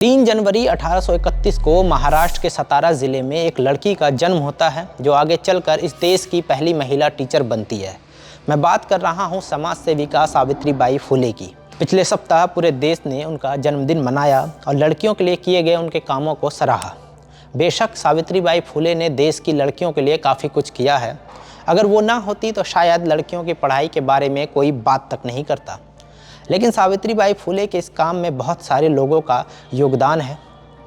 3 जनवरी 1831 को महाराष्ट्र के सतारा ज़िले में एक लड़की का जन्म होता है जो आगे चलकर इस देश की पहली महिला टीचर बनती है। मैं बात कर रहा हूँ समाज सेविका सावित्रीबाई फुले की। पिछले सप्ताह पूरे देश ने उनका जन्मदिन मनाया और लड़कियों के लिए किए गए उनके कामों को सराहा। बेशक सावित्रीबाई फुले ने देश की लड़कियों के लिए काफ़ी कुछ किया है। अगर वो ना होती तो शायद लड़कियों की पढ़ाई के बारे में कोई बात तक नहीं करता। लेकिन सावित्रीबाई फुले के इस काम में बहुत सारे लोगों का योगदान है।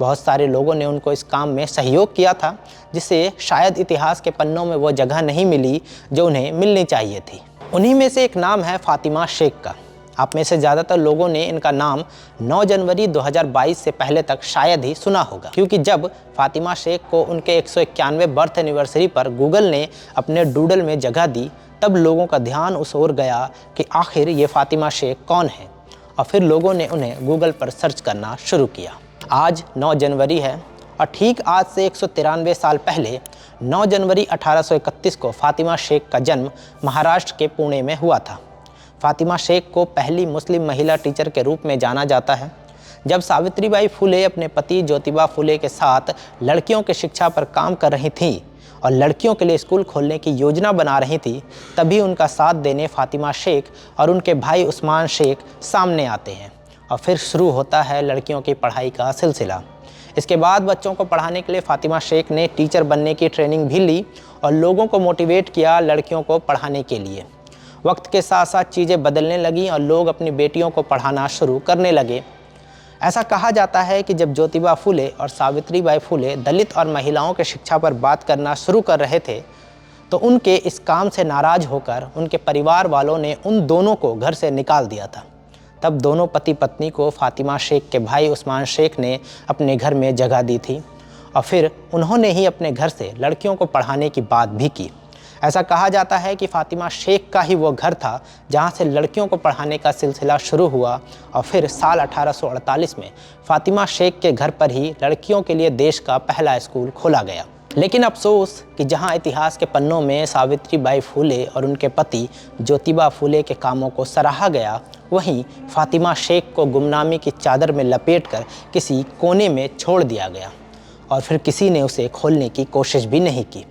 बहुत सारे लोगों ने उनको इस काम में सहयोग किया था, जिससे शायद इतिहास के पन्नों में वो जगह नहीं मिली जो उन्हें मिलनी चाहिए थी। उन्हीं में से एक नाम है फातिमा शेख का। आप में से ज़्यादातर लोगों ने इनका नाम 9 जनवरी 2022 से पहले तक शायद ही सुना होगा, क्योंकि जब फातिमा शेख को उनके 191वें बर्थ एनिवर्सरी पर गूगल ने अपने डूडल में जगह दी, तब लोगों का ध्यान उस ओर गया कि आखिर ये फातिमा शेख कौन है, और फिर लोगों ने उन्हें गूगल पर सर्च करना शुरू किया। आज 9 जनवरी है और ठीक आज से 193 साल पहले 9 जनवरी 1831 को फातिमा शेख का जन्म महाराष्ट्र के पुणे में हुआ था। फातिमा शेख को पहली मुस्लिम महिला टीचर के रूप में जाना जाता है। जब सावित्रीबाई फुले अपने पति ज्योतिबा फुले के साथ लड़कियों की शिक्षा पर काम कर रही थीं और लड़कियों के लिए स्कूल खोलने की योजना बना रही थी, तभी उनका साथ देने फातिमा शेख और उनके भाई उस्मान शेख सामने आते हैं और फिर शुरू होता है लड़कियों की पढ़ाई का सिलसिला। इसके बाद बच्चों को पढ़ाने के लिए फातिमा शेख ने टीचर बनने की ट्रेनिंग भी ली और लोगों को मोटिवेट किया लड़कियों को पढ़ाने के लिए। वक्त के साथ साथ चीज़ें बदलने लगीं और लोग अपनी बेटियों को पढ़ाना शुरू करने लगे। ऐसा कहा जाता है कि जब ज्योतिबा फुले और सावित्रीबाई फुले दलित और महिलाओं की शिक्षा पर बात करना शुरू कर रहे थे, तो उनके इस काम से नाराज़ होकर उनके परिवार वालों ने उन दोनों को घर से निकाल दिया था। तब दोनों पति पत्नी को फातिमा शेख के भाई उस्मान शेख ने अपने घर में जगह दी थी और फिर उन्होंने ही अपने घर से लड़कियों को पढ़ाने की बात भी की। ऐसा कहा जाता है कि फातिमा शेख का ही वो घर था जहां से लड़कियों को पढ़ाने का सिलसिला शुरू हुआ और फिर साल 1848 में फातिमा शेख के घर पर ही लड़कियों के लिए देश का पहला स्कूल खोला गया। लेकिन अफसोस कि जहां इतिहास के पन्नों में सावित्रीबाई फुले और उनके पति ज्योतिबा फुले के कामों को सराहा गया, वहीं फातिमा शेख को गुमनामी की चादर में लपेटकर किसी कोने में छोड़ दिया गया और फिर किसी ने उसे खोलने की कोशिश भी नहीं की।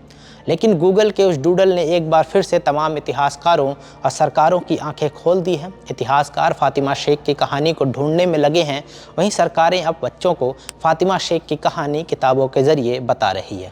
लेकिन गूगल के उस डूडल ने एक बार फिर से तमाम इतिहासकारों और सरकारों की आंखें खोल दी हैं। इतिहासकार फातिमा शेख की कहानी को ढूंढने में लगे हैं, वहीं सरकारें अब बच्चों को फातिमा शेख की कहानी किताबों के ज़रिए बता रही है।